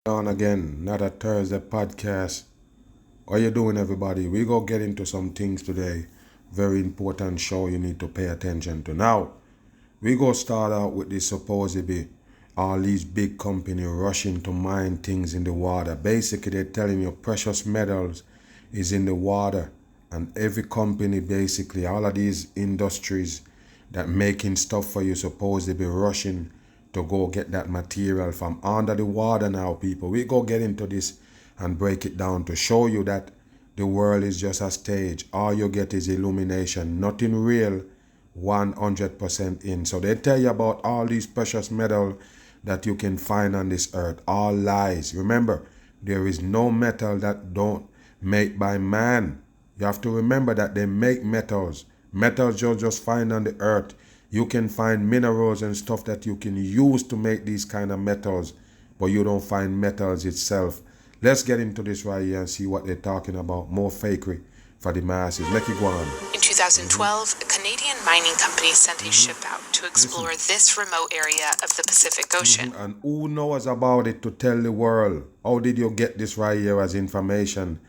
On again, another Thursday podcast. How you doing, everybody? We go get into some things today. Very important show you need to pay attention to. Now, we go start out with this supposedly all these big companies rushing to mine things in the water. Basically, they're telling you precious metals is in the water, and every company, basically, all of these industries that making stuff for you supposed to be rushing to go get that material from under the water now, people. We go get into this and break it down to show you that the world is just a stage. All you get is illumination, nothing real, 100% in. So they tell you about all these precious metal that you can find on this earth. All lies. Remember, there is no metal that don't make by man. You have to remember that they make metals. Metals you just find on the earth. You can find minerals and stuff that you can use to make these kind of metals, but you don't find metals itself. Let's get into this right here and see what they're talking about. More fakery for the masses. Make it go on. In 2012, a Canadian mining company sent a ship out to explore this remote area of the Pacific Ocean. And who knows about it to tell the world? How did you get this right here as information?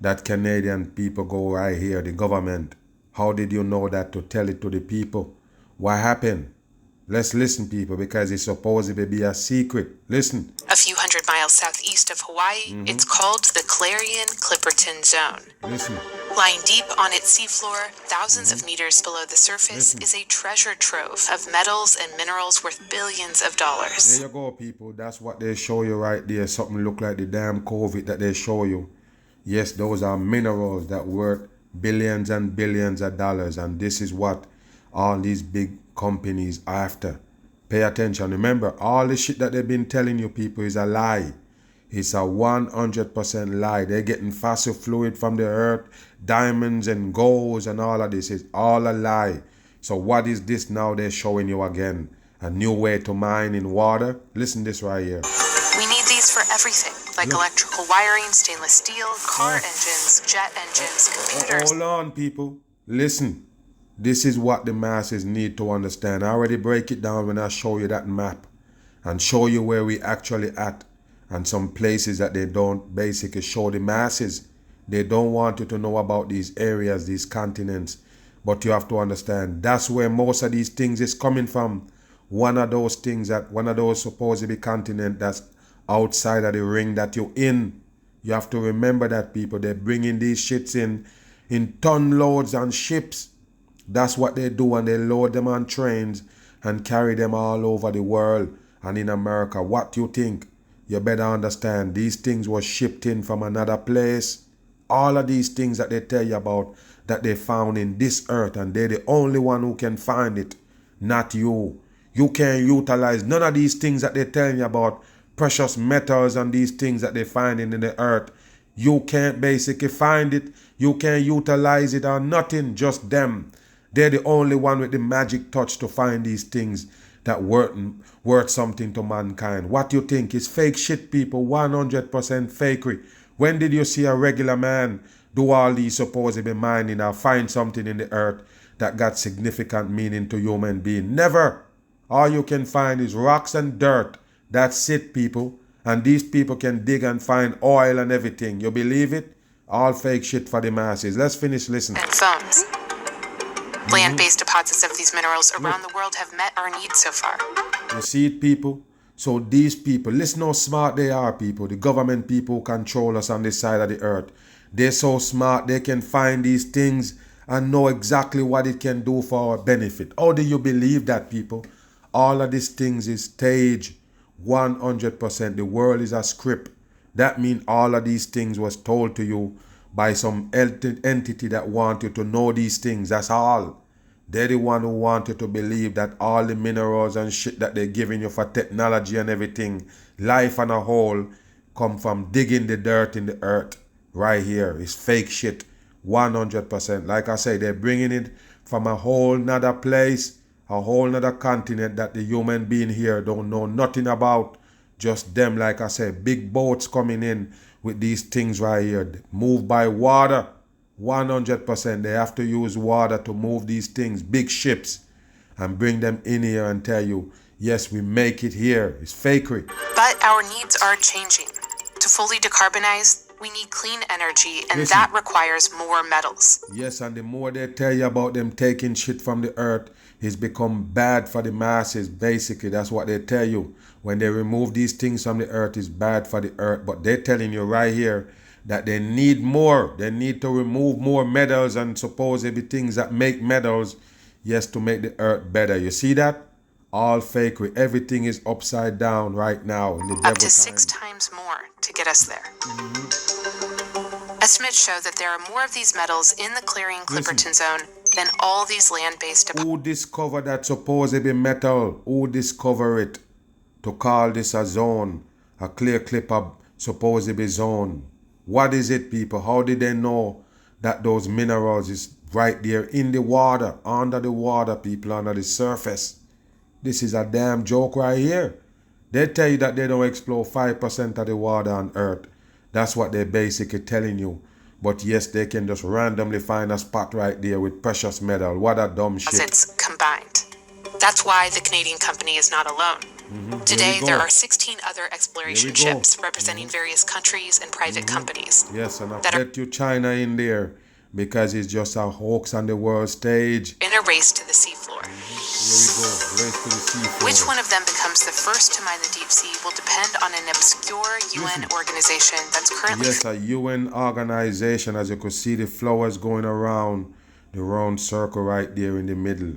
That Canadian people go right here, the government. How did you know that to tell it to the people? What happened? Let's listen, people, because it's supposed to be a secret. Listen. A few hundred miles southeast of Hawaii, it's called the Clarion-Clipperton Zone. Listen. Lying deep on its seafloor, thousands of meters below the surface, is a treasure trove of metals and minerals worth billions of dollars. There you go, people. That's what they show you right there. Something look like the damn COVID that they show you. Yes, those are minerals that worth billions and billions of dollars. And this is what all these big companies are after. Pay attention. Remember, all the shit that they've been telling you people is a lie. It's a 100% lie. They're getting fossil fluid from the earth, diamonds and golds and all of this. It's all a lie. So what is this now they're showing you again? A new way to mine in water? Listen this right here. We need these for everything, like electrical wiring, stainless steel, car engines, jet engines, computers. Hold on, people. Listen. This is what the masses need to understand. I already break it down when I show you that map and show you where we actually at and some places that they don't basically show the masses. They don't want you to know about these areas, these continents. But you have to understand that's where most of these things is coming from. One of those things that one of those supposed to be continent that's outside of the ring that you're in. You have to remember that, people. They're bringing these shits in ton loads on ships. That's what they do, and they load them on trains and carry them all over the world and in America. What you think? You better understand these things were shipped in from another place. All of these things that they tell you about that they found in this earth, and they're the only one who can find it, not you. You can't utilize none of these things that they're telling you about, precious metals and these things that they're finding in the earth. You can't basically find it. You can't utilize it or nothing, just them. They're the only one with the magic touch to find these things that worth something to mankind. What you think is fake shit, people. 100% fakery. When did you see a regular man do all these supposedly mining or find something in the earth that got significant meaning to human being? Never. All you can find is rocks and dirt. That's it, people. And these people can dig and find oil and everything. You believe it? All fake shit for the masses. Let's finish listening. And phones. Land-based deposits of these minerals around the world have met our needs so far. You see it, people? So these people, listen how smart they are, people. The government people who control us on this side of the earth. They're so smart they can find these things and know exactly what it can do for our benefit. How do you believe that, people? All of these things is staged 100%. The world is a script. That means all of these things was told to you by some entity that want you to know these things. That's all. They're the one who want you to believe that all the minerals and shit that they're giving you for technology and everything, life on a whole, come from digging the dirt in the earth. Right here. It's fake shit. 100%. Like I say, they're bringing it from a whole nother place, a whole nother continent that the human being here don't know nothing about. Just them, like I say, big boats coming in with these things right here. Moved by water. 100%. They have to use water to move these things, big ships, and bring them in here and tell you Yes, we make it here. It's fakery. But our needs are changing. To fully decarbonize, we need clean energy, and Listen. that requires more metals. Yes, and the more they tell you about them taking shit from the earth, it's become bad for the masses. Basically, that's what they tell you. When they remove these things from the earth, it's bad for the earth. But they're telling you right here that they need more. They need to remove more metals and supposedly things that make metals, yes, to make the earth better. You see that? All fakery. Everything is upside down right now in the devil Up to time. 6 times more to get us there. Estimates show that there are more of these metals in the Clarion-Clipperton Zone than all these land-based deposits. Who discovered that supposedly metal? Who discovered it to call this a zone, a clear clipper supposedly zone? What is it, people? How did they know that those minerals is right there in the water, under the water, people, under the surface? This is a damn joke right here. They tell you that they don't explore 5% of the water on Earth. That's what they're basically telling you. But yes, they can just randomly find a spot right there with precious metal. What a dumb shit. Combined. That's why the Canadian company is not alone. Today, there are 16 other exploration ships representing various countries and private companies. Yes, and I bet you China in there because it's just a hoax on the world stage. In a race to the seafloor. Here we go, race to the seafloor. Which one of them becomes the first to mine the deep sea will depend on an obscure UN organization that's currently... Yes, a UN organization. As you could see, the flowers going around the round circle right there in the middle.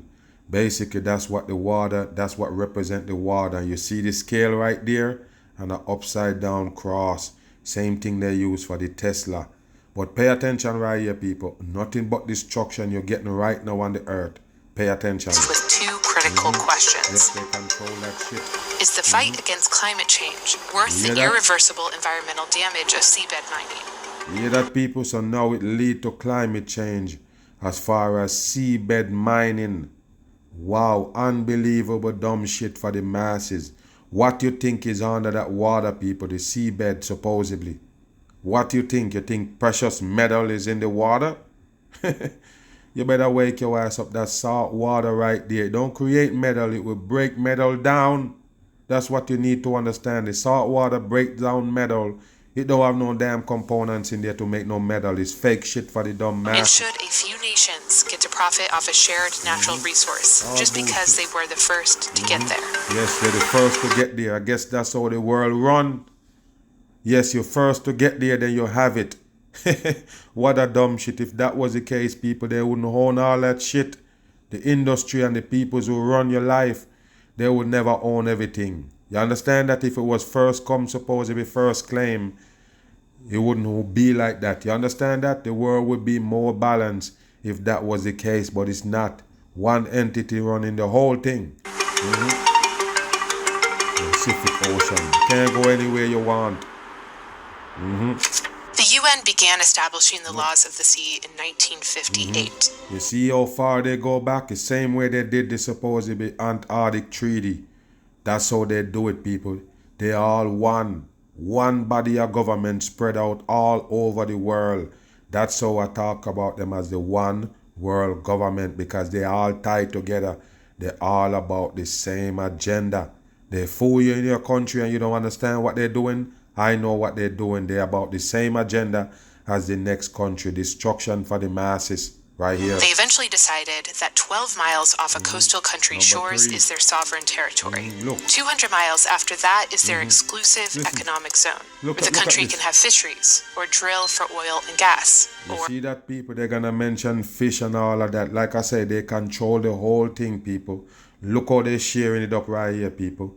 Basically, that's what the water, that's what represent the water. You see the scale right there and an upside down cross. Same thing they use for the Tesla. But pay attention right here, people. Nothing but destruction you're getting right now on the earth. Pay attention. With 2 critical questions. Yes, they control that shit. Is the fight against climate change worth the irreversible environmental damage of seabed mining? You hear that, people? So now it lead to climate change as far as seabed mining. Wow, unbelievable dumb shit for the masses. What you think is under that water, people, the seabed supposedly? What you think? You think precious metal is in the water? You better wake your ass up. That salt water right there. Don't create metal. It will break metal down. That's what you need to understand. The salt water breaks down metal. It don't have no damn components in there to make no metal. It's fake shit for the dumb masses. And should a few nations get to profit off a shared natural resource just because they were the first to get there? Yes, they're the first to get there. I guess that's how the world run. Yes, you're first to get there, then you have it. What a dumb shit. If that was the case, people, they wouldn't own all that shit. The industry and the people who run your life, they would never own everything. You understand that? If it was first come, supposedly first claim, it wouldn't be like that. You understand that? The world would be more balanced if that was the case, but it's not. One entity running the whole thing. Pacific Ocean. You can't go anywhere you want. The UN began establishing the laws of the sea in 1958. You see how far they go back? The same way they did the supposedly Antarctic Treaty. That's how they do it, people. They all one. One body of government spread out all over the world. That's how I talk about them as the one world government, because they all tied together. They're all about the same agenda. They fool you in your country and you don't understand what they're doing. I know what they're doing. They're about the same agenda as the next country. Destruction for the masses. Right here. They eventually decided that 12 miles off a coastal country's shores is their sovereign territory. 200 miles after that is their exclusive economic zone, where the country can have fisheries or drill for oil and gas. You see that, people? They're going to mention fish and all of that. Like I said, they control the whole thing, people. Look how they're sharing it up right here, people.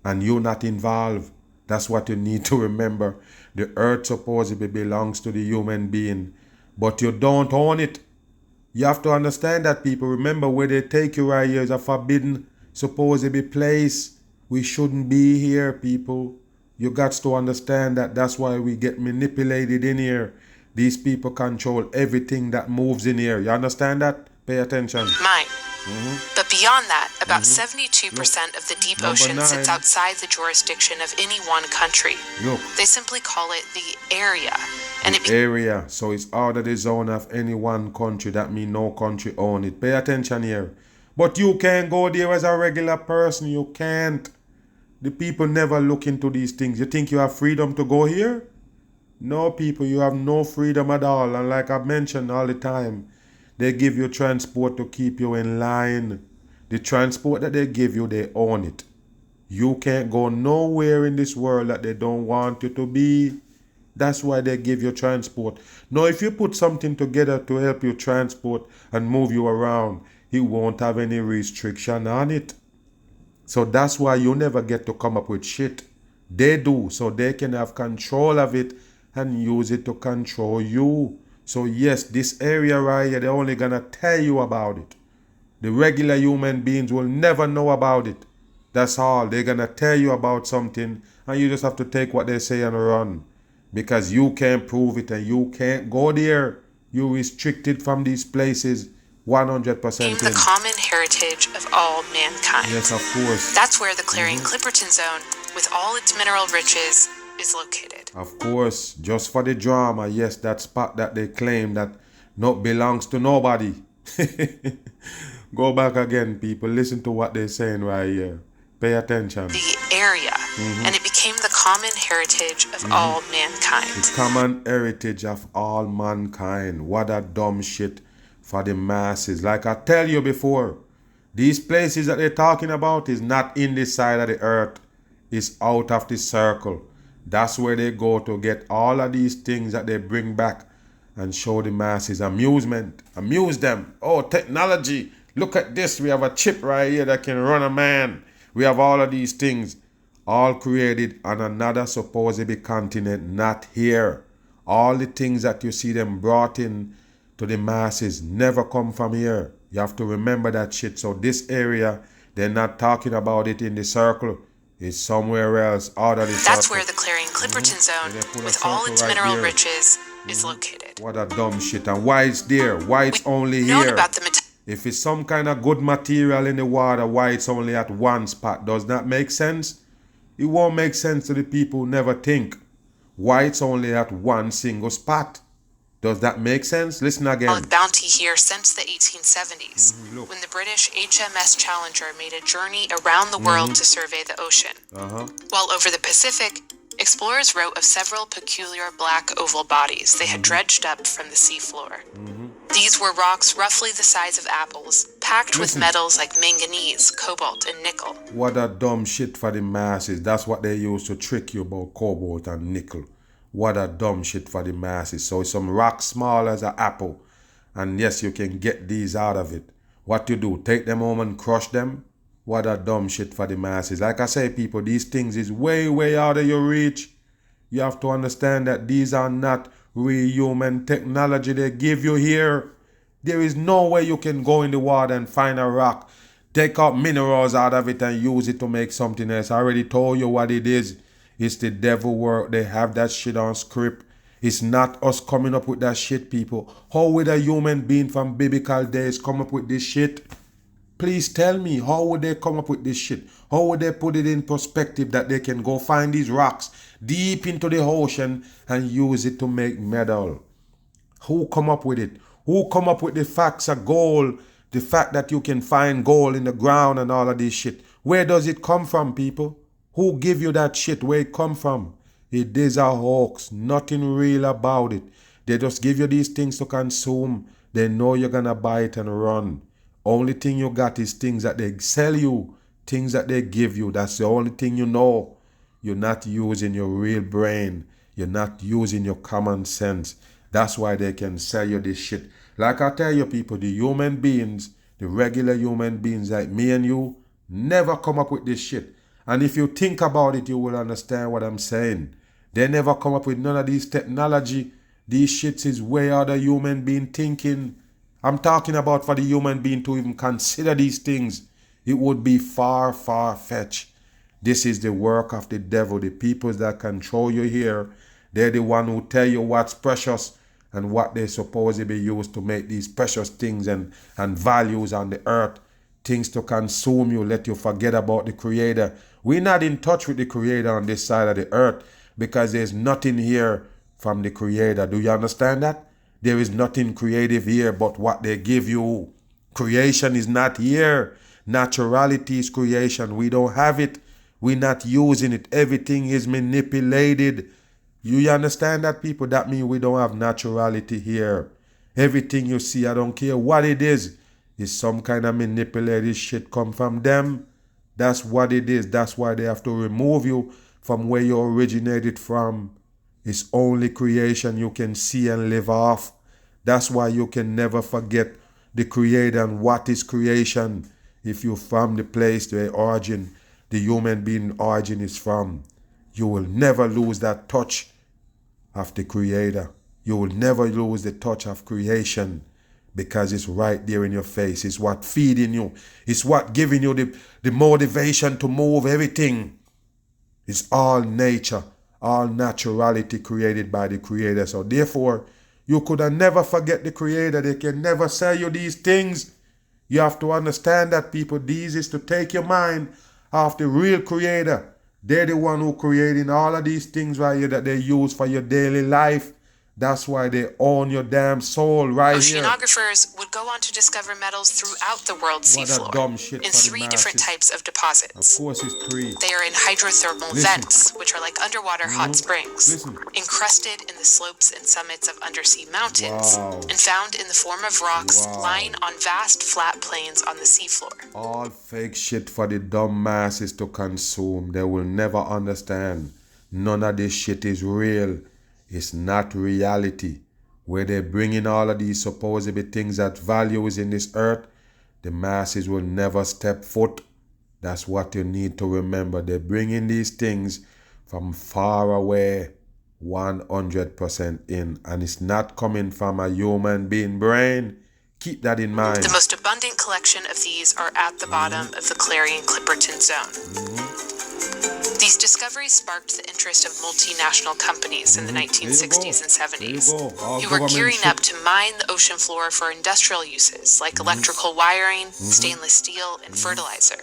And you're not involved. That's what you need to remember. The earth supposedly belongs to the human being, but you don't own it. You have to understand that, people. Remember, where they take you right here is a forbidden, supposedly place. We shouldn't be here, people. You got to understand that. That's why we get manipulated in here. These people control everything that moves in here. You understand that? Pay attention. Mine. But beyond that, about 72% of the deep ocean sits outside the jurisdiction of any one country. Look. They simply call it the area. And the area. So it's out of the zone of any one country. That means no country own it. Pay attention here. But you can't go there as a regular person. You can't. The people never look into these things. You think you have freedom to go here? No, people, you have no freedom at all. And like I've mentioned all the time, they give you transport to keep you in line. The transport that they give you, they own it. You can't go nowhere in this world that they don't want you to be. That's why they give you transport. Now, if you put something together to help you transport and move you around, it won't have any restriction on it. So that's why you never get to come up with shit. They do, so they can have control of it and use it to control you. So yes, this area right here, they're only gonna tell you about it. The regular human beings will never know about it. That's all. They're gonna tell you about something and you just have to take what they say and run. Because you can't prove it and you can't go there. You're restricted from these places 100%. In the common heritage of all mankind. Yes, of course. That's where the Clarion-Clipperton Zone, with all its mineral riches, is located. Of course, just for the drama, yes, that spot that they claim that not belongs to nobody. Go back again, people. Listen to what they're saying right here. Pay attention. The area, and it became the common heritage of all mankind. The common heritage of all mankind. What a dumb shit for the masses. Like I tell you before, these places that they're talking about is not in this side of the earth. It's out of the circle. That's where they go to get all of these things that they bring back and show the masses amusement. Amuse them. Oh, technology. Look at this. We have a chip right here that can run a man. We have all of these things, all created on another supposedly continent, not here. All the things that you see them brought in to the masses never come from here. You have to remember that shit. So this area, they're not talking about it in the circle. It's somewhere else out of the circle. That's where the Clarion-Clipperton Zone, with all its mineral riches, is located. What a dumb shit. And why it's there? Why it's only here? About the if it's some kind of good material in the water, why it's only at one spot? Does that make sense? It won't make sense to the people who never think. Why it's only at one single spot? Does that make sense? Listen again. Bounty here since the 1870s, when the British HMS Challenger made a journey around the world to survey the ocean. While over the Pacific, explorers wrote of several peculiar black oval bodies they had dredged up from the seafloor. These were rocks roughly the size of apples, packed with metals like manganese, cobalt, and nickel. What a dumb shit for the masses. That's what they use to trick you about cobalt and nickel. What a dumb shit for the masses. So it's some rock small as an apple. And yes, you can get these out of it. What you do? Take them home and crush them? What a dumb shit for the masses. Like I say, people, these things is way, way out of your reach. You have to understand that these are not real human technology they give you here. There is no way you can go in the water and find a rock, take out minerals out of it and use it to make something else. I already told you what it is. It's the devil work. They have that shit on script. It's not us coming up with that shit, people. How would a human being from biblical days come up with this shit? Please tell me, how would they come up with this shit? How would they put it in perspective that they can go find these rocks deep into the ocean and use it to make metal? Who come up with it? Who come up with the facts of gold? The fact that you can find gold in the ground and all of this shit. Where does it come from, people? Who give you that shit? Where it come from? It is a hoax. Nothing real about it. They just give you these things to consume. They know you're gonna buy it and run. Only thing you got is things that they sell you. Things that they give you. That's the only thing you know. You're not using your real brain. You're not using your common sense. That's why they can sell you this shit. Like I tell you, people, the human beings, the regular human beings like me and you, never come up with this shit. And if you think about it, you will understand what I'm saying. They never come up with none of these technology. These shits is way out of human being thinking. I'm talking about for the human being to even consider these things. It would be far, far fetched. This is the work of the devil. The people that control you here, they're the one who tell you what's precious and what they supposedly use to make these precious things and values on the earth. Things to consume you, let you forget about the Creator. We're not in touch with the Creator on this side of the earth because there's nothing here from the Creator. Do you understand that? There is nothing creative here but what they give you Creation is not here. Naturality is creation. We don't have it. We're not using it. Everything is manipulated. You understand that, people? That means we don't have naturality here. Everything you see, I don't care what it is some kind of manipulated shit come from them. That's what it is. That's why they have to remove you from where you originated from. It's only creation you can see and live off. That's why you can never forget the creator and what is creation. If you're from the place, the origin, the human being origin is from, you will never lose that touch of the creator. You will never lose the touch of creation because it's right there in your face. It's what feeding you. It's what giving you the motivation to move everything. It's all nature, all naturality created by the creator. So therefore, you could never forget the creator. They can never sell you these things. You have to understand that, people. These is to take your mind off the real creator. They're the one who creating all of these things right here that they use for your daily life. That's why they own your damn soul right here. Oceanographers would go on to discover metals throughout the world's seafloor in 3 different types of deposits. Of course it's 3. They are in hydrothermal vents, which are like underwater hot springs, encrusted in the slopes and summits of undersea mountains, and found in the form of rocks lying on vast flat plains on the seafloor. All fake shit for the dumb masses to consume. They will never understand. None of this shit is real. It's not reality. Where they're bringing all of these supposed things that values in this earth, the masses will never step foot. That's what you need to remember. They're bringing these things from far away, 100% in. And it's not coming from a human being brain. Keep that in mind. The most abundant collection of these are at the bottom of the Clarion-Clipperton Zone. These discoveries sparked the interest of multinational companies in the 1960s and 70s, who were gearing up to mine the ocean floor for industrial uses like electrical wiring, stainless steel, and fertilizer.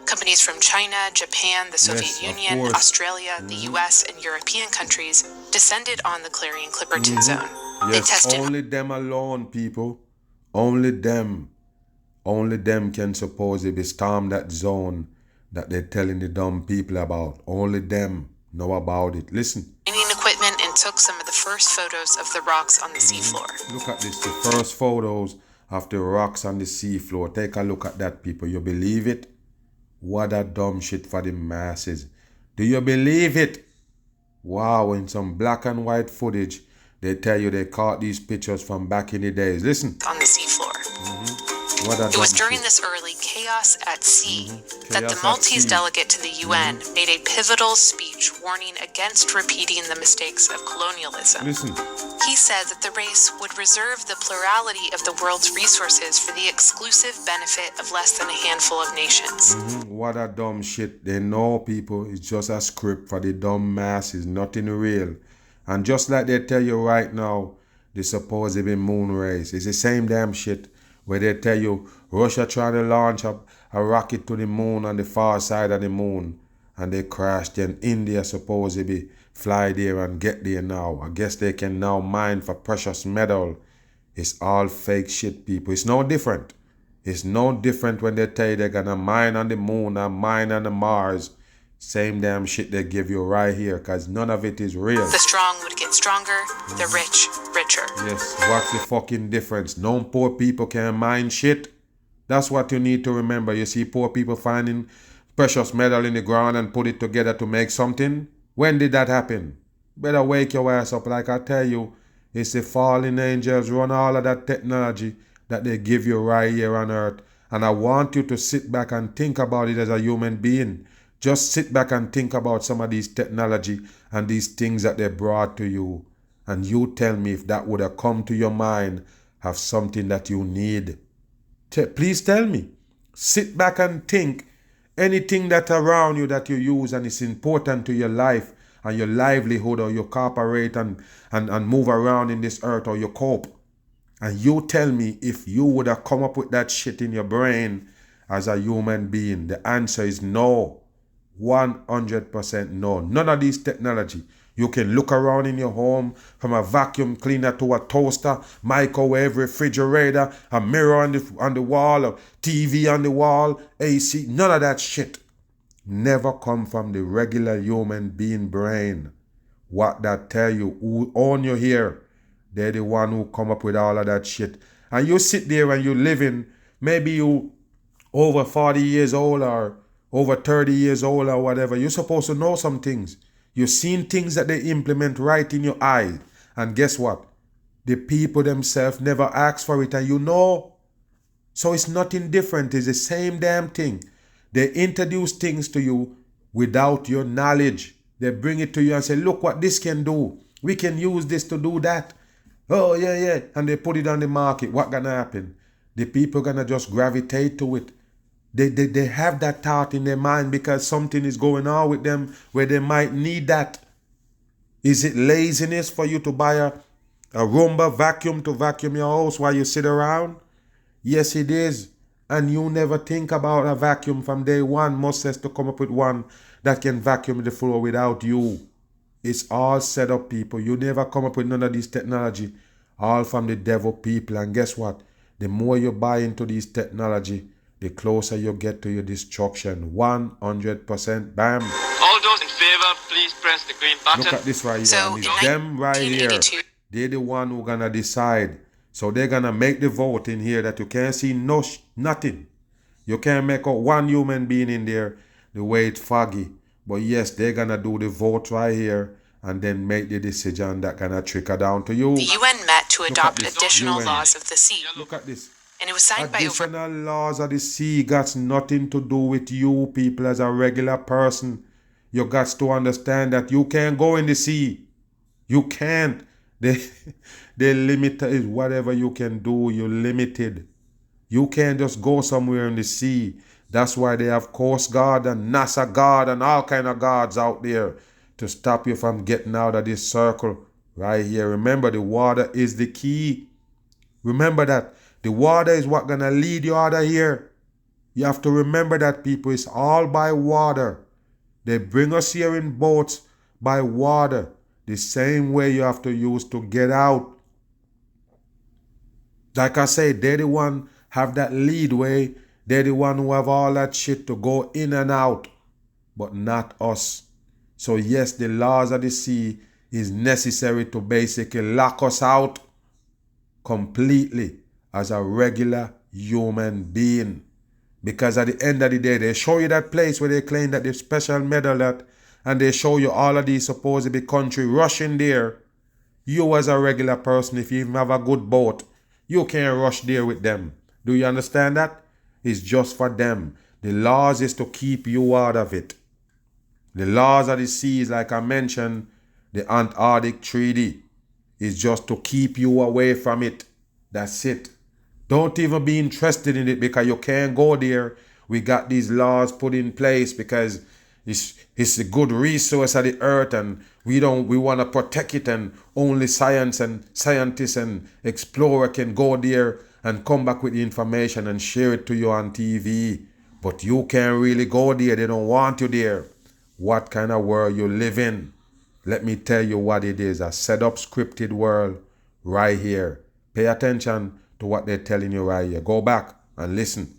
Companies from China, Japan, the Soviet Union, Australia, the US, and European countries descended on the Clarion-Clipperton Zone. They tested only them alone, people. Only them. Only them can supposedly storm that zone that they're telling the dumb people about. Only them know about it. Listen. Mining equipment and took some of the first photos of the rocks on the seafloor. Look at this, the first photos of the rocks on the seafloor. Take a look at that, people. You believe it? What a dumb shit for the masses. Do you believe it? Wow, in some black and white footage, they tell you they caught these pictures from back in the days. Listen. On the seafloor. It was during this early chaos at sea that the Maltese delegate to the UN made a pivotal speech warning against repeating the mistakes of colonialism. Listen. He said that the race would reserve the plurality of the world's resources for the exclusive benefit of less than a handful of nations. What a dumb shit. They know, people, it's just a script for the dumb masses, nothing real. And just like they tell you right now, the supposed moon race, it's the same damn shit. Where they tell you Russia trying to launch a rocket to the moon on the far side of the moon and they crashed. Then India supposedly fly there and get there now. I guess they can now mine for precious metal. It's all fake shit, people. It's no different. It's no different when they tell you they're gonna mine on the moon and mine on the Mars. Same damn shit they give you right here, because none of it is real. The strong would get stronger, the rich, richer. Yes, what's the fucking difference? No poor people can mine shit. That's what you need to remember. You see poor people finding precious metal in the ground and put it together to make something. When did that happen? Better wake your ass up. Like I tell you, it's the fallen angels run all of that technology that they give you right here on earth. And I want you to sit back and think about it as a human being. Just sit back and think about some of these technology and these things that they brought to you. And you tell me if that would have come to your mind, have something that you need. Please tell me. Sit back and think. Anything that around you that you use and it's important to your life and your livelihood, or you cooperate and move around in this earth, or you cope. And you tell me if you would have come up with that shit in your brain as a human being. The answer is no. 100% no. None of these technology You can look around in your home, from a vacuum cleaner to a toaster, microwave, refrigerator, a mirror on the wall, a TV on the wall, AC. None of that shit never come from the regular human being brain. What that tell you, who own you here, they're the one who come up with all of that shit. And you sit there and you living, maybe you over 40 years old or over 30 years old or whatever. You're supposed to know some things. You've seen things that they implement right in your eyes. And guess what? The people themselves never ask for it, and you know. So it's nothing different. It's the same damn thing. They introduce things to you without your knowledge. They bring it to you and say, look what this can do. We can use this to do that. Oh, yeah. And they put it on the market. What gonna happen? The people gonna just gravitate to it. They have that thought in their mind because something is going on with them where they might need that. Is it laziness for you to buy a Roomba vacuum to vacuum your house while you sit around? Yes, it is. And you never think about a vacuum from day one. Most says to come up with one that can vacuum the floor without you. It's all set up, people. You never come up with none of this technology. All from the devil people. And guess what? The more you buy into this technology, the closer you get to your destruction. 100%. Bam. All those in favor, please press the green button. Look at this right here. So And it's them right here. They're the one who gonna decide. So they're gonna make the vote in here that you can't see nothing. You can't make out one human being in there the way it's foggy. But yes, they're gonna do the vote right here and then make the decision that gonna trickle down to you. The UN met to adopt additional laws of the sea. Look at this. And it was signed by over... Additional laws of the sea got nothing to do with you people as a regular person. You got to understand that you can't go in the sea. You can't. They limit is whatever you can do. You're limited. You can't just go somewhere in the sea. That's why they have Coast Guard and NASA Guard and all kind of guards out there to stop you from getting out of this circle right here. Remember, the water is the key. Remember that. The water is what gonna lead you out of here. You have to remember that, people. It's all by water. They bring us here in boats by water. The same way you have to use to get out. Like I say, they're the one have that lead way. They're the one who have all that shit to go in and out. But not us. So yes, the laws of the sea is necessary to basically lock us out completely as a regular human being. Because at the end of the day, they show you that place where they claim that they're special medal at, and they show you all of these supposed to be country rushing there. You as a regular person, if you even have a good boat, you can't rush there with them. Do you understand that? It's just for them. The laws is to keep you out of it. The laws of the seas, like I mentioned, the Antarctic Treaty, is just to keep you away from it. That's it. Don't even be interested in it because you can't go there. We got these laws put in place because it's a good resource of the earth and we want to protect it, and only science and scientists and explorer can go there and come back with the information and share it to you on TV. But you can't really go there. They don't want you there. What kind of world you live in? Let me tell you what it is. A set up scripted world right here. Pay attention to what they're telling you right here. Go back and listen.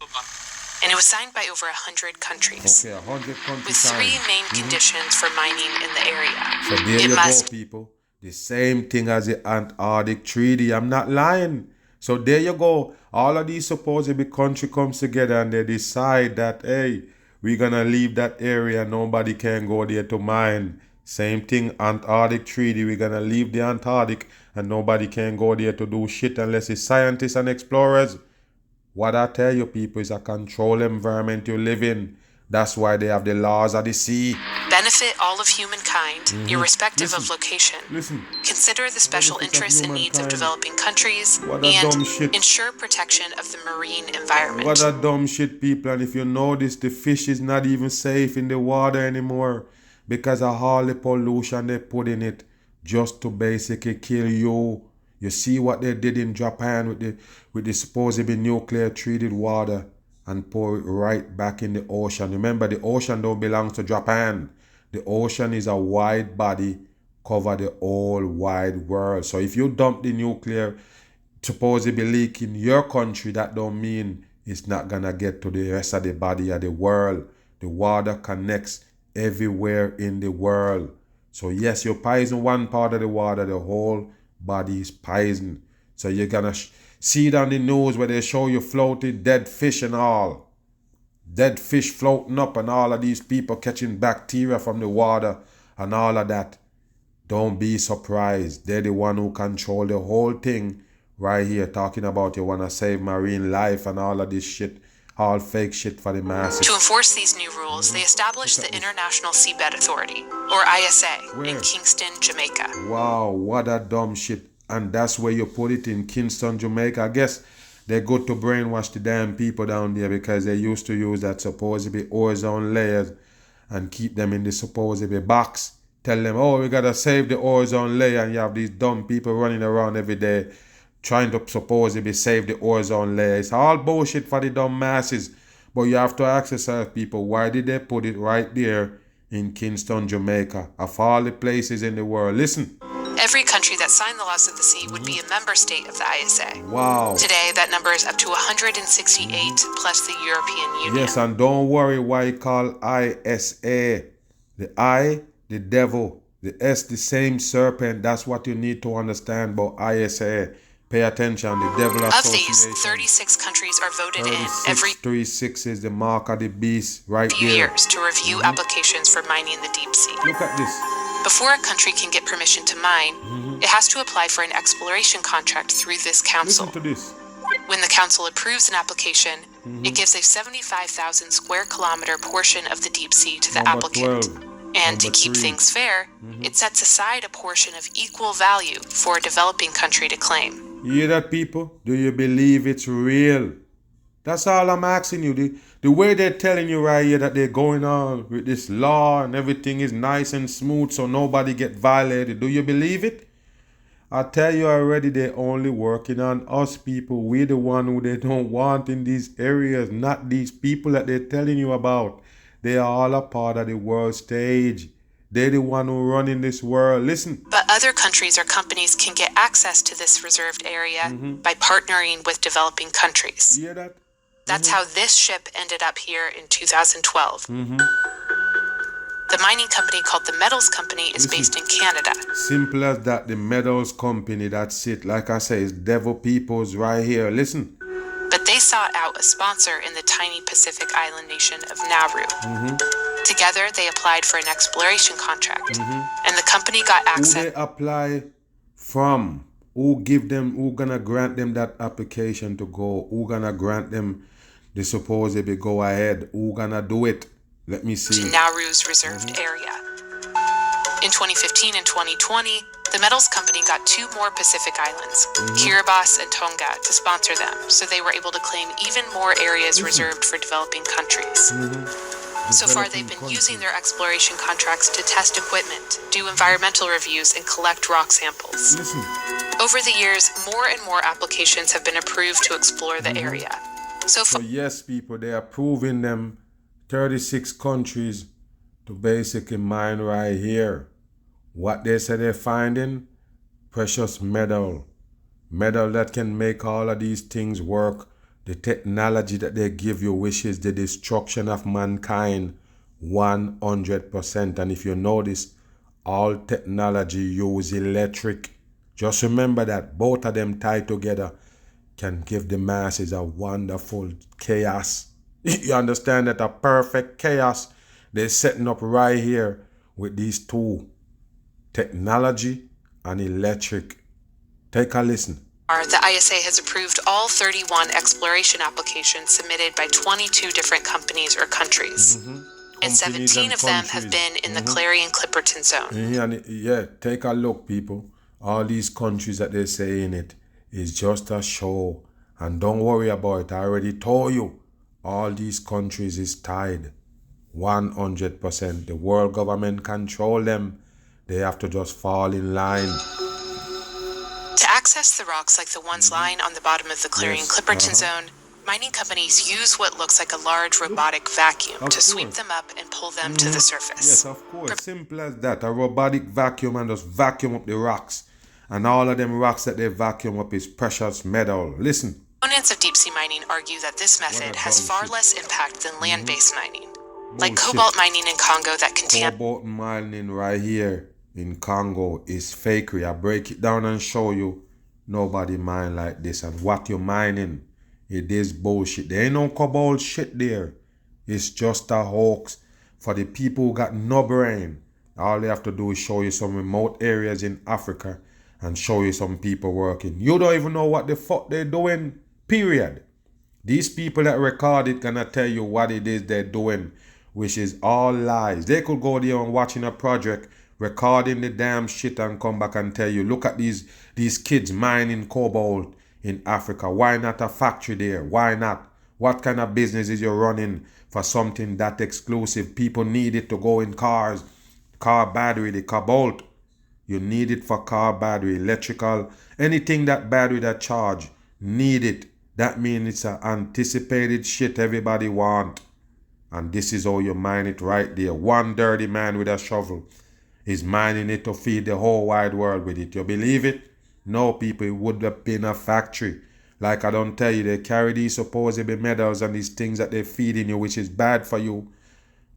And it was signed by over 100 countries. Okay, 100 countries. With three main conditions for mining in the area. So there you go, people. The same thing as the Antarctic Treaty. I'm not lying. So there you go. All of these supposedly country comes together and they decide that, hey, we're going to leave that area. Nobody can go there to mine. Same thing, Antarctic Treaty. We're going to leave the Antarctic and nobody can go there to do shit unless it's scientists and explorers. What I tell you, people, is a controlled environment you live in. That's why they have the laws of the sea. Benefit all of humankind, irrespective of location. Consider the special interests and needs of developing countries, and ensure protection of the marine environment. What a dumb shit, people. And if you notice, the fish is not even safe in the water anymore because of all the pollution they put in it just to basically kill you. You see what they did in Japan with the supposedly nuclear treated water and pour it right back in the ocean. Remember, the ocean don't belong to Japan. The ocean is a wide body cover the whole wide world. So if you dump the nuclear supposedly leak in your country, that don't mean it's not gonna get to the rest of the body of the world. The water connects everywhere in the world. So yes, you poison one part of the water, the whole body is poisoned. So you're gonna see it on the news where they show you floated dead fish and all. Dead fish floating up and all of these people catching bacteria from the water and all of that. Don't be surprised. They're the one who control the whole thing right here, talking about you want to save marine life and all of this shit, all fake shit for the masses. To enforce these new rules, they established the International Seabed Authority, or ISA, in Kingston, Jamaica. Wow, what a dumb shit. And that's where you put it, in Kingston, Jamaica. I guess they're good to brainwash the damn people down there because they used to use that supposedly ozone layers and keep them in the supposedly box. Tell them, oh, we gotta save the ozone layer, and you have these dumb people running around every day trying to supposedly save the ozone layer. It's all bullshit for the dumb masses. But you have to ask yourself, people, why did they put it right there in Kingston, Jamaica, of all the places in the world? Listen. Every country that signed the laws of the sea would be a member state of the ISA. Wow. Today, that number is up to 168 plus the European Union. Yes, and don't worry why you call ISA. The I, the devil. The S, the same serpent. That's what you need to understand about ISA. Pay attention. The devil association. Of these, 36 countries are voted in every 36 is the mark of the beast right few there. years to review applications for mining the deep sea. Look at this. Before a country can get permission to mine, it has to apply for an exploration contract through this council. Listen to this. When the council approves an application, it gives a 75,000 square kilometer portion of the deep sea to the Number applicant. 12. And to keep things fair, it sets aside a portion of equal value for a developing country to claim. You hear that, people? Do you believe it's real? That's all I'm asking you. The way they're telling you right here that they're going on with this law and everything is nice and smooth so nobody get violated. Do you believe it? I tell you already, they're only working on us people. We're the one who they don't want in these areas, not these people that they're telling you about. They are all a part of the world stage. They're the one who running this world. Listen. But other countries or companies can get access to this reserved area by partnering with developing countries. You hear that? That's how this ship ended up here in 2012. The mining company called the Metals Company is based in Canada. Simple as that. The Metals Company, that's it. Like I say, it's devil peoples right here. Listen. But they sought out a sponsor in the tiny Pacific island nation of Nauru. Together, they applied for an exploration contract, and the company got access. Who they apply from? Who gonna grant them that application to go? Who gonna grant them the supposedly go ahead? Who gonna do it? Let me see. To Nauru's reserved area. In 2015 and 2020, the Metals Company got 2 more Pacific islands, Kiribati and Tonga, to sponsor them, so they were able to claim even more areas reserved for developing countries. So far, they've been using their exploration contracts to test equipment, do environmental reviews, and collect rock samples. Listen. Over the years, more and more applications have been approved to explore the area. So yes, people, they are approving them 36 countries to basically mine right here. What they say they're finding? Precious metal. Metal that can make all of these things work. The technology that they give you, which is the destruction of mankind, 100%. And if you notice, all technology use electric. Just remember that both of them tied together can give the masses a wonderful chaos. You understand that? A perfect chaos they're setting up right here with these two, technology and electric. Take a listen. The ISA has approved all 31 exploration applications submitted by 22 different companies or countries. And 17 of them have been in the Clarion-Clipperton zone. Yeah, take a look, people. All these countries that they say in it is just a show. And don't worry about it. I already told you. All these countries is tied. 100%. The world government control them. They have to just fall in line. To access the rocks like the ones lying on the bottom of the Clarion-Clipperton zone, Mining companies use what looks like a large robotic vacuum to sweep them up and pull them to the surface. Yes, of course. Simple as that. A robotic vacuum and just vacuum up the rocks. And all of them rocks that they vacuum up is precious metal. Listen. Opponents of deep-sea mining argue that this method has far less impact than land-based mining, like cobalt mining in Congo that contaminates. Cobalt mining right here in Congo is fakery. I break it down and show you nobody mine like this. And what you're mining, it is bullshit. There ain't no cobalt shit there. It's just a hoax for the people who got no brain. All they have to do is show you some remote areas in Africa and show you some people working. You don't even know what the fuck they're doing, period. These people that record it gonna tell you what it is they're doing, which is all lies. They could go there and watching a project, recording the damn shit and come back and tell you, look at these kids mining cobalt in Africa. Why not a factory there? Why not? What kind of business is you running for something that exclusive? People need it to go in cars, car battery, the cobalt. You need it for car battery, electrical, anything that battery that charge, need it. That means it's an anticipated shit everybody want. And this is how you mine it right there. One dirty man with a shovel is mining it to feed the whole wide world with it. You believe it? No, people, it would have been a factory. Like I don't tell you, they carry these supposedly metals and these things that they're feeding you, which is bad for you,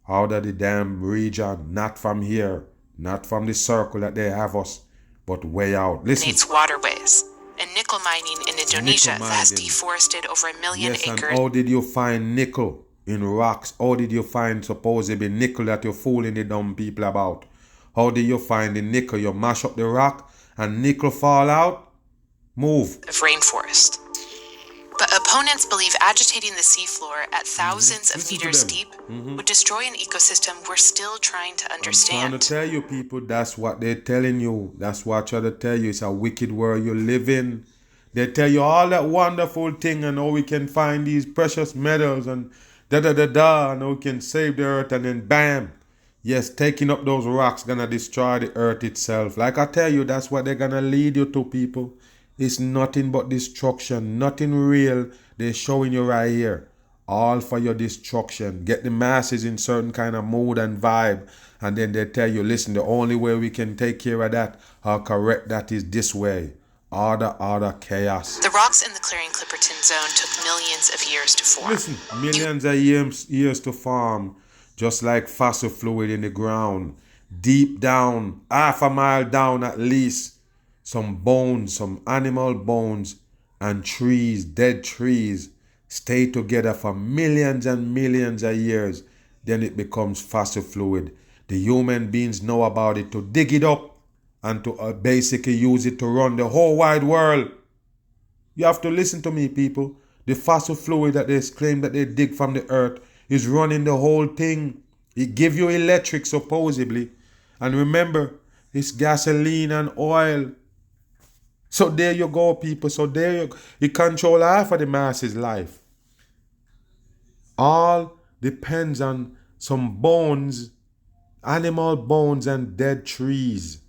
out of the damn region, not from here. Not from the circle that they have us, but way out. Listen. It's waterways. And nickel mining in Indonesia has deforested over 1 million acres. And how did you find nickel in rocks? How did you find supposedly nickel that you're fooling the dumb people about? How did you find the nickel? You mash up the rock and nickel fall out? Move. Of rainforest. But opponents believe agitating the seafloor at thousands of meters deep would destroy an ecosystem we're still trying to understand. I'm trying to tell you, people, that's what they're telling you. That's what I'm trying to tell you. It's a wicked world you live in. They tell you all that wonderful thing and how we can find these precious metals and da-da-da-da and how we can save the earth, and then bam. Yes, taking up those rocks gonna destroy the earth itself. Like I tell you, that's what they're gonna lead you to, people. It's nothing but destruction, nothing real. They're showing you right here. All for your destruction. Get the masses in certain kind of mood and vibe. And then they tell you, listen, the only way we can take care of that or correct that is this way. Order, chaos. The rocks in the Clearing-Clipperton Zone took millions of years to form. Listen, millions of years to form. Just like fossil fluid in the ground. Deep down, half a mile down at least. Some bones, some animal bones and trees, dead trees, stay together for millions and millions of years. Then it becomes fossil fluid. The human beings know about it to dig it up and to basically use it to run the whole wide world. You have to listen to me, people. The fossil fluid that they claim that they dig from the earth is running the whole thing. It gives you electric, supposedly. And remember, it's gasoline and oil. So there you go, people. So there you go. You control half of the masses' life. All depends on some bones, animal bones and dead trees.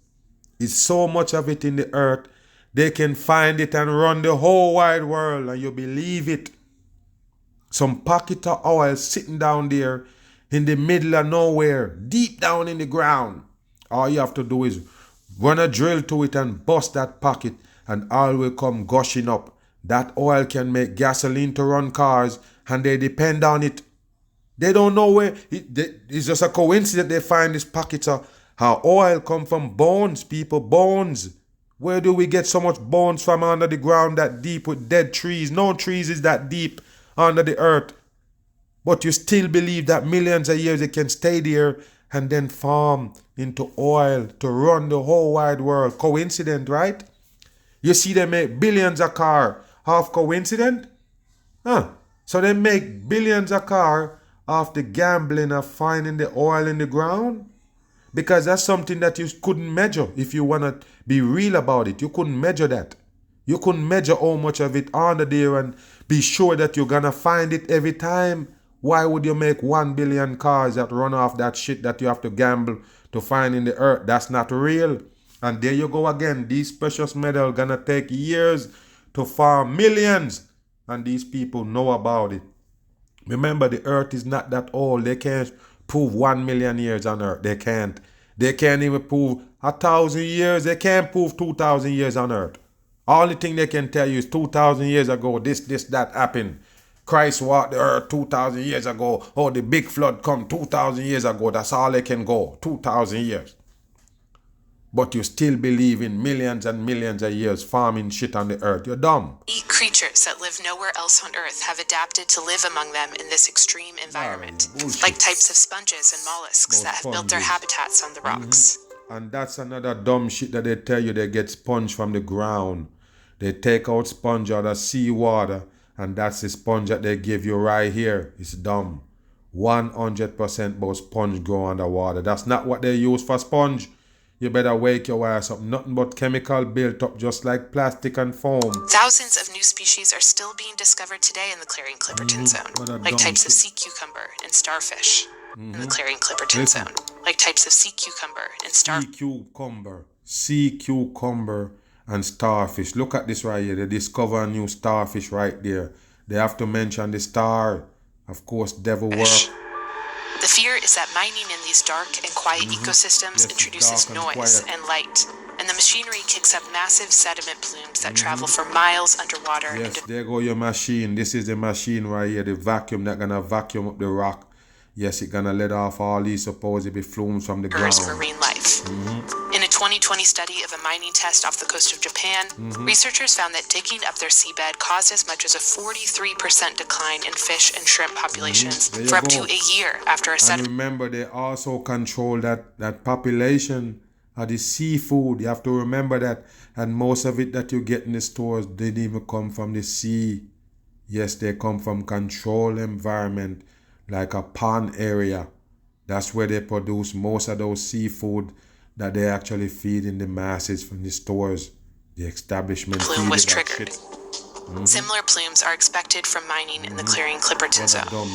It's so much of it in the earth. They can find it and run the whole wide world, and you believe it. Some pocket of oil sitting down there in the middle of nowhere, deep down in the ground. All you have to do is run a drill to it and bust that pocket, and oil will come gushing up. That oil can make gasoline to run cars, and they depend on it. They don't know where. It's just a coincidence they find this pocket of how oil come from bones, people, bones. Where do we get so much bones from under the ground that deep with dead trees? No trees is that deep under the earth. But you still believe that millions of years it can stay there and then form into oil to run the whole wide world. Coincident, right? You see they make billions of cars. Half coincident? So they make billions of cars off the gambling of finding the oil in the ground? Because that's something that you couldn't measure if you want to be real about it. You couldn't measure that. You couldn't measure how much of it under there and be sure that you're going to find it every time. Why would you make 1 billion cars that run off that shit that you have to gamble to find in the earth? That's not real. And there you go again. These precious metals going to take years to farm, millions. And these people know about it. Remember, the earth is not that old. They can't prove 1 million years on earth. They can't. They can't even prove 1,000 years. They can't prove 2,000 years on earth. Only thing they can tell you is 2,000 years ago, this, that happened. Christ walked the earth 2,000 years ago. Oh, the big flood come 2,000 years ago. That's all they can go. 2,000 years. But you still believe in millions and millions of years farming shit on the earth. You're dumb. Creatures that live nowhere else on Earth have adapted to live among them in this extreme environment, like types of sponges and mollusks that have built their habitats on the rocks. And that's another dumb shit that they tell you. They get sponge from the ground. They take out sponge out of seawater, and that's the sponge that they give you right here. It's dumb. 100% about sponge grow underwater. That's not what they use for sponge. You better wake your ass up. Nothing but chemical built up just like plastic and foam. Thousands of new species are still being discovered today in the Clarion-Clipperton Zone, like types of sea cucumber and starfish. In the Clarion-Clipperton Zone, like types of sea cucumber and Sea cucumber and starfish. Look at this right here. They discover a new starfish right there. They have to mention the star. Of course, devil work. The fear is that mining in these dark and quiet ecosystems introduces noise and light, and the machinery kicks up massive sediment plumes that travel for miles underwater. Yes, there go your machine. This is the machine right here, the vacuum that's gonna vacuum up the rock. Yes, it's gonna let off all these supposedly flumes from the ground. Marine life. In a 2020 study of a mining test off the coast of Japan, researchers found that digging up their seabed caused as much as a 43% decline in fish and shrimp populations for up to a year after a And remember, they also control that population of the seafood. You have to remember that. And most of it that you get in the stores didn't even come from the sea. Yes, they come from controlled environment, like a pond area. That's where they produce most of those seafood that they actually feed in the masses from the stores. The establishment plume was triggered. Similar plumes are expected from mining in the Clarion-Clipperton Zone.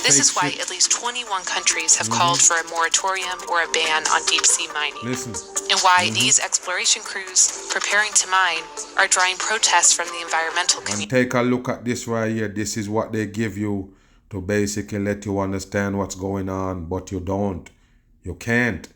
This is why at least 21 countries have called for a moratorium or a ban on deep-sea mining. And why these exploration crews preparing to mine are drawing protests from the environmental community. And take a look at this right here. This is what they give you to basically let you understand what's going on, but you don't. You can't.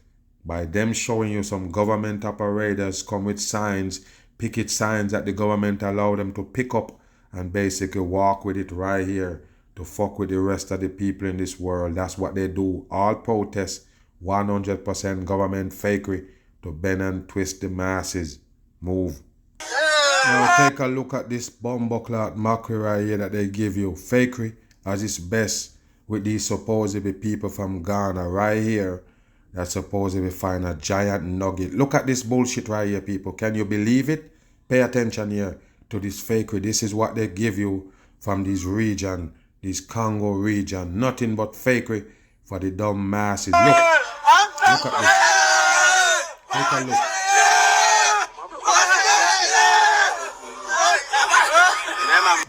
By them showing you some government operators come with signs, picket signs that the government allow them to pick up and basically walk with it right here to fuck with the rest of the people in this world. That's what they do. All protests, 100% government fakery to bend and twist the masses. Move. Now take a look at this bumbleclot mockery right here that they give you. Fakery as its best with these supposedly people from Ghana right here that supposedly find a giant nugget. Look at this bullshit right here, people. Can you believe it? Pay attention here to this fakery. This is what they give you from this region, this Congo region. Nothing but fakery for the dumb masses. Look at this. Take a look.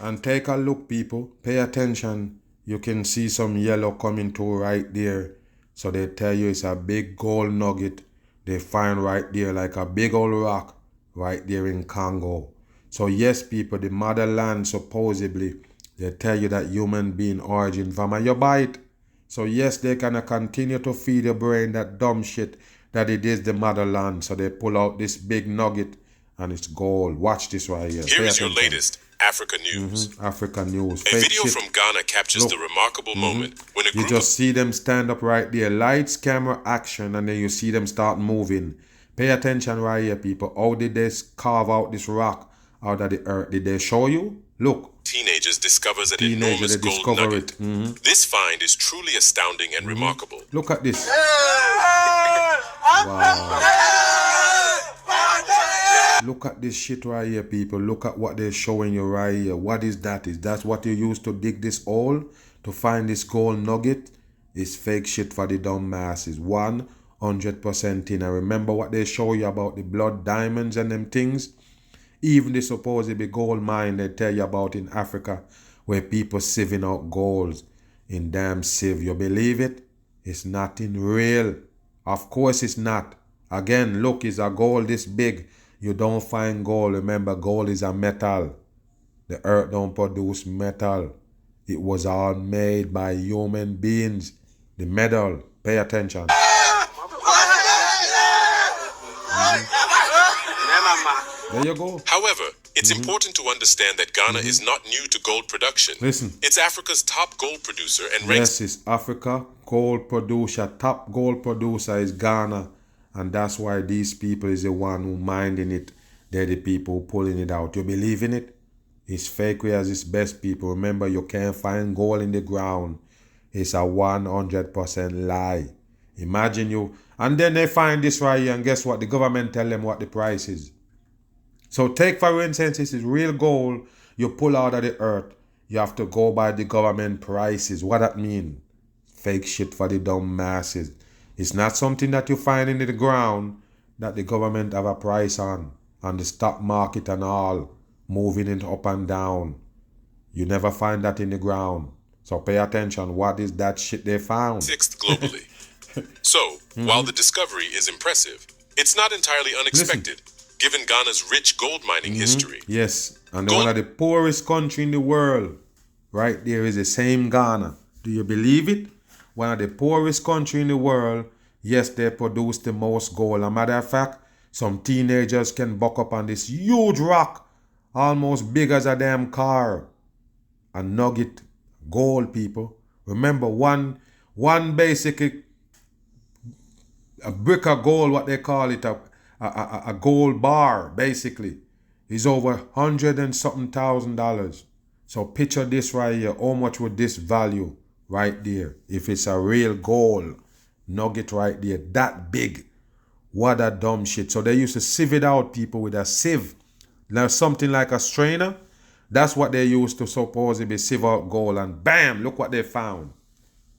And take a look, people. Pay attention. You can see some yellow coming through right there. So they tell you it's a big gold nugget they find right there, like a big old rock right there in Congo. So yes, people, the motherland supposedly, they tell you that human being origin from a you bite. So yes, they gonna continue to feed your brain that dumb shit that it is the motherland. So they pull out this big nugget and it's gold. Watch this right here. Here is your latest Africa News. Africa News. A video from Ghana captures the remarkable moment when a You group just see them stand up right there. Lights, camera, action, and then you see them start moving. Pay attention right here, people. How did they carve out this rock out of the earth? Did they show you? Look. Teenagers discovers an enormous gold nugget. This find is truly astounding and remarkable. Look at this. Wow. Look at this shit right here, people. Look at what they're showing you right here. What is that? Is that what you use to dig this hole? To find this gold nugget? It's fake shit for the dumb masses. 100% in. And remember what they show you about the blood diamonds and them things? Even the supposedly gold mine they tell you about in Africa, where people sieving out golds in damn sieve. You believe it? It's nothing real. Of course it's not. Again, look, it's a gold this big. You don't find gold. Remember, gold is a metal. The earth don't produce metal. It was all made by human beings. The metal, pay attention. There you go. However, it's important to understand that Ghana is not new to gold production. Listen. It's Africa's top gold producer and ranks... Yes, it's Africa, gold producer, top gold producer is Ghana. And that's why these people is the one who minding it. They're the people pulling it out. You believe in it? It's fake as its best people. Remember, you can't find gold in the ground. It's a 100% lie. Imagine you. And then they find this right here, and guess what? The government tell them what the price is. So take, for instance, this is real gold you pull out of the earth. You have to go by the government prices. What that mean? Fake shit for the dumb masses. It's not something that you find in the ground that the government have a price on the stock market and all, moving it up and down. You never find that in the ground. So pay attention. What is that shit they found? Sixth globally. So, while the discovery is impressive, it's not entirely unexpected, given Ghana's rich gold mining history. Yes, and one of the poorest country in the world, right there is the same Ghana. Do you believe it? One of the poorest country in the world, yes, they produce the most gold. As a matter of fact, some teenagers can buck up on this huge rock, almost big as a damn car, a nugget gold, people. Remember, one basically, a brick of gold, what they call it, a gold bar, basically, is over $100 and something thousand. So picture this right here. How much would this value right there? If it's a real gold nugget right there, that big. What a dumb shit. So they used to sieve it out, people, with a sieve. Now something like a strainer. That's what they used to supposedly sieve out gold. And bam, look what they found.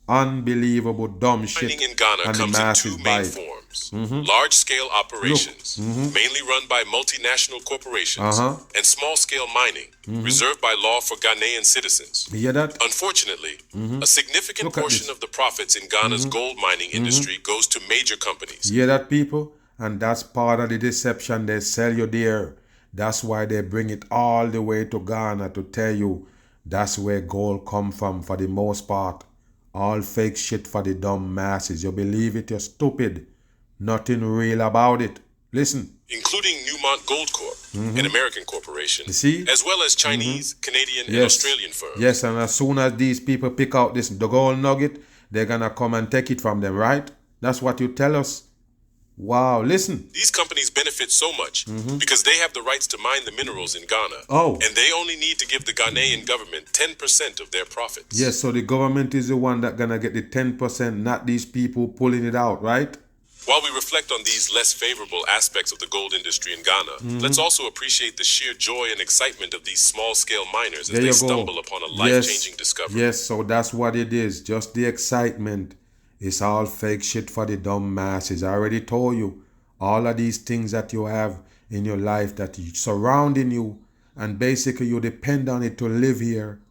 Unbelievable dumb shit. Mining in Ghana comes in two main forms. Large-scale operations, mainly run by multinational corporations, and small-scale mining, reserved by law for Ghanaian citizens. You hear that? Unfortunately, a significant portion of the profits in Ghana's gold mining industry goes to major companies. You hear that, people? And that's part of the deception they sell you there. That's why they bring it all the way to Ghana to tell you that's where gold come from for the most part. All fake shit for the dumb masses. You believe it, you're stupid. Nothing real about it. Listen. Including Newmont Gold Corp, an American corporation, You see? as well as Chinese, Canadian, and Australian firms. Yes, and as soon as these people pick out the gold nugget, they're gonna come and take it from them, right? That's what you tell us. Wow, listen. These companies benefit so much because they have the rights to mine the minerals in Ghana. Oh. And they only need to give the Ghanaian government 10% of their profits. Yes, so the government is the one that gonna get the 10%, not these people pulling it out, right? While we reflect on these less favorable aspects of the gold industry in Ghana, let's also appreciate the sheer joy and excitement of these small-scale miners as they stumble upon a life-changing discovery. Yes, so that's what it is, just the excitement. It's all fake shit for the dumb masses. I already told you, all of these things that you have in your life that surrounding you, and basically you depend on it to live here,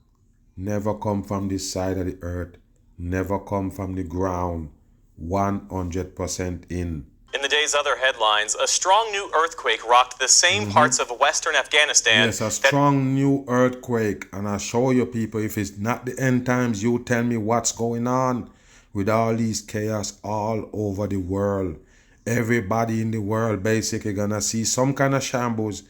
never come from this side of the earth, never come from the ground. 100% in. In the day's other headlines, a strong new earthquake rocked the same parts of western Afghanistan. Yes, a strong new earthquake. And I show you, people, if it's not the end times, you tell me what's going on with all these chaos all over the world. Everybody in the world basically gonna see some kind of shambles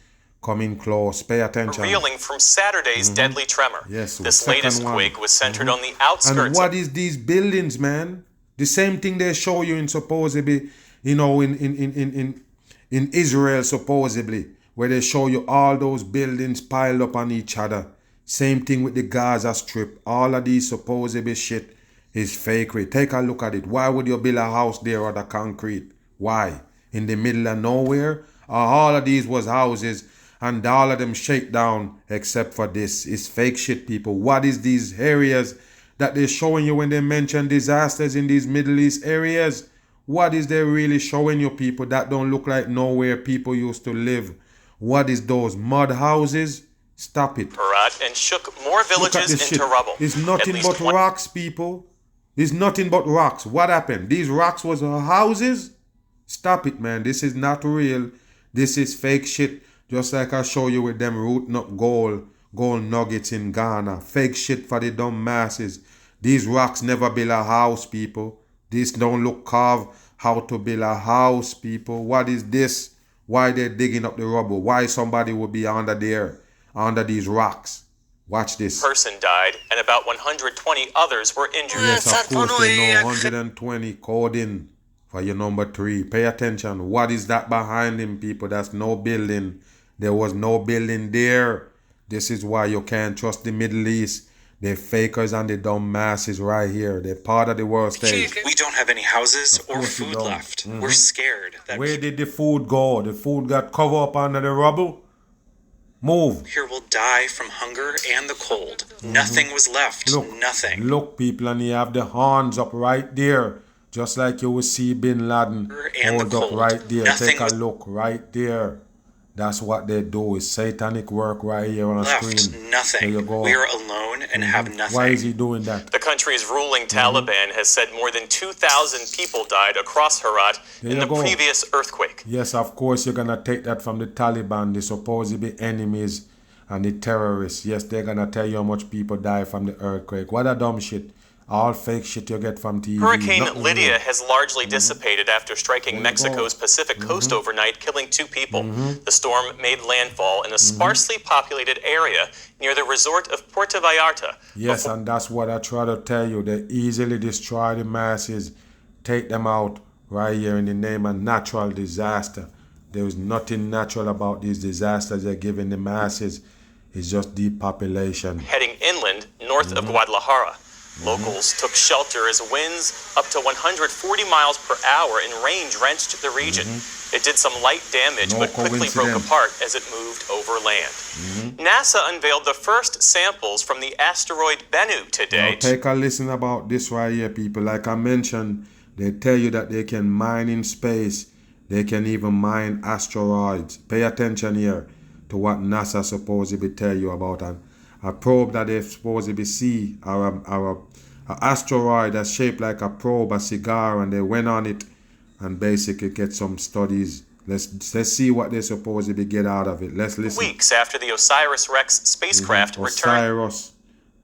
coming close. Pay attention. Reeling from Saturday's deadly tremor. Yes, this latest quake was centered on the outskirts. And what is these buildings, man? The same thing they show you in supposedly, you know, in Israel supposedly, where they show you all those buildings piled up on each other. Same thing with the Gaza Strip. All of these supposedly shit is fakery. Take a look at it. Why would you build a house there out of concrete? Why? In the middle of nowhere? All of these was houses and all of them shake down except for this. It's fake shit, people. What is these areas that they're showing you when they mention disasters in these Middle East areas? What is they really showing you, people, that don't look like nowhere people used to live? What is those mud houses? Stop it. And shook more villages into rubble. It's nothing but rocks, people. It's nothing but rocks. What happened? These rocks was houses? Stop it, man. This is not real. This is fake shit. Just like I show you with them rooting up gold gold nuggets in Ghana. Fake shit for the dumb masses. These rocks never build a house, people. This don't look carved how to build a house, people. What is this? Why they digging up the rubble? Why somebody would be under there, under these rocks? Watch this. Person died and about 120 others were injured. Yes, of course they know 120 coding for your number 3. Pay attention. What is that behind him, people? That's no building. There was no building there. This is why you can't trust the Middle East. They're fakers and the dumb masses right here. They're part of the world stage. We don't have any houses or food left. We're scared that Where did the food go? The food got covered up under the rubble? Move. here will die from hunger and the cold. Nothing was left. Nothing. Look, people, and you have the horns up right there. Just like you will see Bin Laden hold up right there. Take a look right there. That's what they do. It's satanic work right here on the screen. Nothing. There you go. We are alone and have nothing. Why is he doing that? The country's ruling Taliban has said more than 2,000 people died across Herat in the previous earthquake. Yes, of course, you're going to take that from the Taliban, the supposedly enemies and the terrorists. Yes, they're going to tell you how much people die from the earthquake. What a dumb shit. All fake shit you get from TV. Hurricane Lydia has largely dissipated after striking Mexico's Pacific coast overnight, killing 2 people. The storm made landfall in a sparsely populated area near the resort of Puerto Vallarta. Yes, and that's what I try to tell you. They easily destroy the masses, take them out right here in the name of natural disaster. There is nothing natural about these disasters they're giving the masses. It's just depopulation. Heading inland, north of Guadalajara. Locals took shelter as winds up to 140 miles per hour in rain drenched the region. It did some light damage, but quickly broke apart as it moved over land. NASA unveiled the first samples from the asteroid Bennu today. Now take a listen about this right here, people. Like I mentioned, they tell you that they can mine in space. They can even mine asteroids. Pay attention here to what NASA supposedly tell you about a probe that they supposedly see, or a asteroid that's shaped like a probe, a cigar, and they went on it and basically get some studies. Let's see what they supposedly get out of it. Let's listen. Weeks after the OSIRIS-REx spacecraft returned. OSIRIS,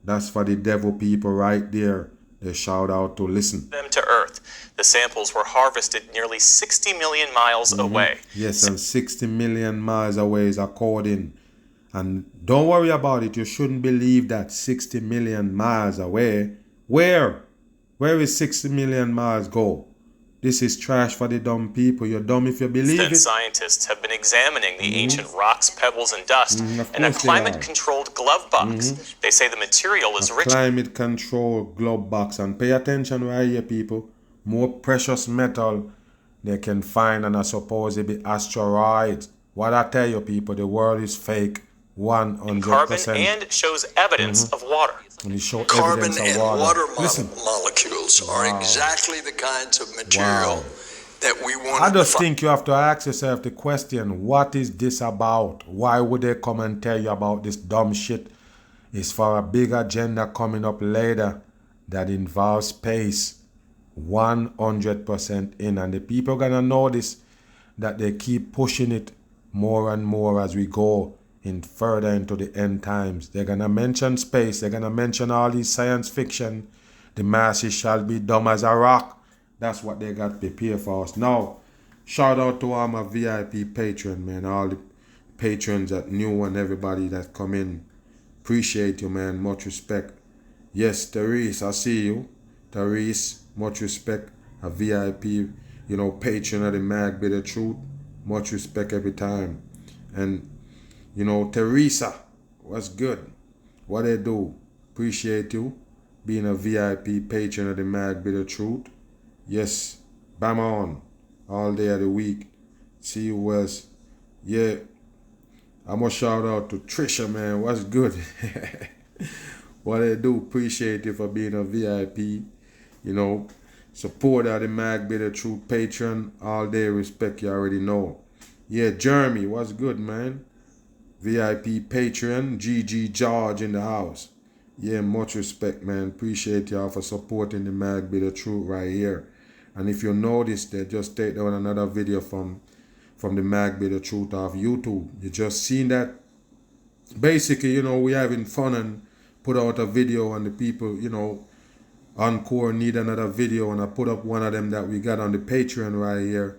that's for the devil people right there. They shout out to listen. Them to Earth. The samples were harvested nearly 60 million miles away. Yes, and 60 million miles away is according. And don't worry about it. You shouldn't believe that 60 million miles away. Where? Where is 60 million miles go? This is trash for the dumb people. You're dumb if you believe it. Scientists have been examining the ancient rocks, pebbles, and dust in a climate-controlled glove box. They say the material is rich. Climate-controlled glove box. And pay attention right here, people. More precious metal they can find on a supposedly asteroid. What I tell you, people, the world is fake. 100%. Carbon and shows evidence of water. Carbon and water molecules are exactly the kinds of material that we want. I just think you have to ask yourself the question, what is this about? Why would they come and tell you about this dumb shit? It's for a big agenda coming up later that involves space. 100% in. And the people are going to notice that they keep pushing it more and more as we go further into the end times. They're going to mention space. They're going to mention all these science fiction. The masses shall be dumb as a rock. That's what they got prepared for us. Now, shout out to all my VIP patron, man. All the patrons that new and everybody that come in. Appreciate you, man. Much respect. Yes, Therese, I see you. Therese, much respect. A VIP, patron of the Mag Bit of Truth. Much respect every time. And Teresa, what's good? What they do? Appreciate you being a VIP patron of the Mag Bit of Truth. Yes, bam on. All day of the week. See you else. Yeah. I'm gonna shout out to Trisha, man. What's good? What they do? Appreciate you for being a VIP. Support of the Mag Bit of Truth patron. All day respect, you already know. Yeah, Jeremy, what's good, man? VIP patron, GG George in the house. Yeah, much respect, man. Appreciate y'all for supporting the Mag Bit of Truth right here. And if you notice, they just take down another video from the Mag Bit of Truth off YouTube. You just seen that? basically, you know, we having fun and put out a video, and the people, you know, Encore need another video, and I put up one of them that we got on the Patreon right here.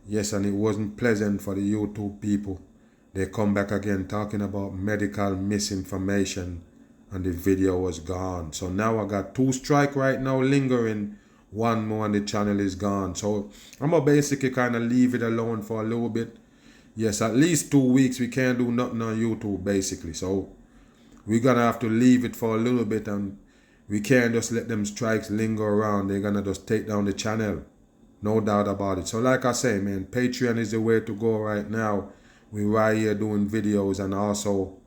Yes, and it wasn't pleasant for the YouTube people. They come back again talking about medical misinformation, and the video was gone. So now I got 2 strikes right now lingering. 1 more and the channel is gone. So I'm gonna basically kind of leave it alone for a little bit. Yes, at least 2 weeks we can't do nothing on YouTube basically. So we're gonna have to leave it for a little bit, and we can't just let them strikes linger around. They're gonna just take down the channel. No doubt about it. So like I say, man, Patreon is the way to go right now. We right here doing videos, and also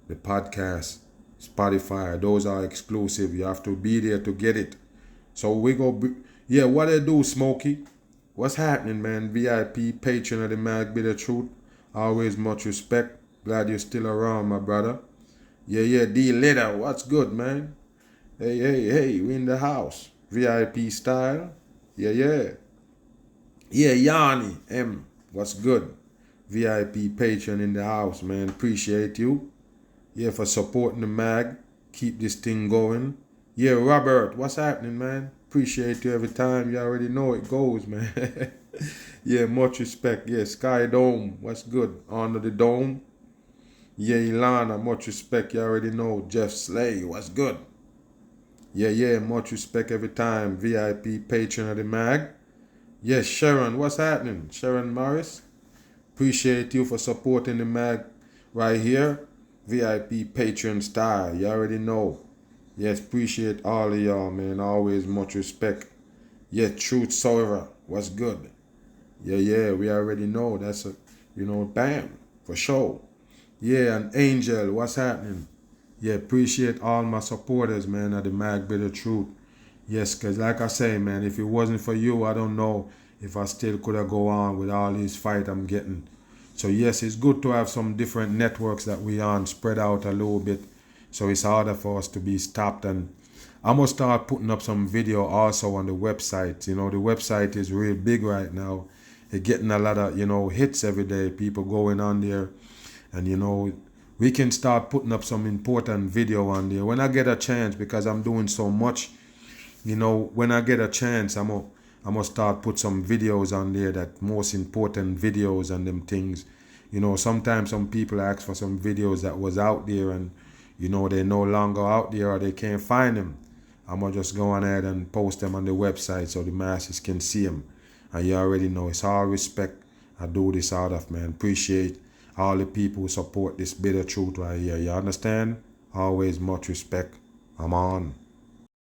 the podcast, Spotify. Those are exclusive. You have to be there to get it. So we go, yeah, what they do, Smokey? What's happening, man? VIP, patron of the Mag Be The Truth. Always much respect. Glad you're still around, my brother. Yeah, D Letter, what's good, man? Hey, we in the house. VIP style. Yeah, Yanni M, what's good? VIP patron in the house, man. Appreciate you. Yeah, for supporting the mag. Keep this thing going. Yeah, Robert, what's happening, man? Appreciate you every time. You already know it goes, man. Yeah, much respect. Yeah, Sky Dome, what's good? Under the dome. Yeah, Ilana, much respect. You already know. Jeff Slay, what's good? Yeah, much respect every time. VIP patron of the mag. Yes, Sharon, what's happening? Sharon Morris. Appreciate you for supporting the mag right here. VIP patron style. You already know. Yes, appreciate all of y'all, man. Always much respect. Yeah, Truth Soira, what's good? Yeah, we already know. That's a, you know, bam, for sure. Yeah, and Angel, what's happening? Yeah, appreciate all my supporters, man, of the Mag Be The Truth. Yes, because like I say, man, if it wasn't for you, I don't know if I still could have go on with all these fights I'm getting. So yes, it's good to have some different networks that we on, spread out a little bit. So it's harder for us to be stopped. And I'm going to start putting up some video also on the website. You know, the website is real big right now. It's getting a lot of, you know, hits every day. People going on there. And, you know, we can start putting up some important video on there. When I get a chance, because I'm doing so much, you know, when I get a chance, I'm gonna start put some videos on there, that most important videos and them things. You know, sometimes some people ask for some videos that was out there, and you know, they're no longer out there or they can't find them. I'm gonna just go on ahead and post them on the website so the masses can see them. And you already know, it's all respect I do this out of, man. Appreciate all the people who support this Bitter Truth right here. You understand? Always much respect. I'm on.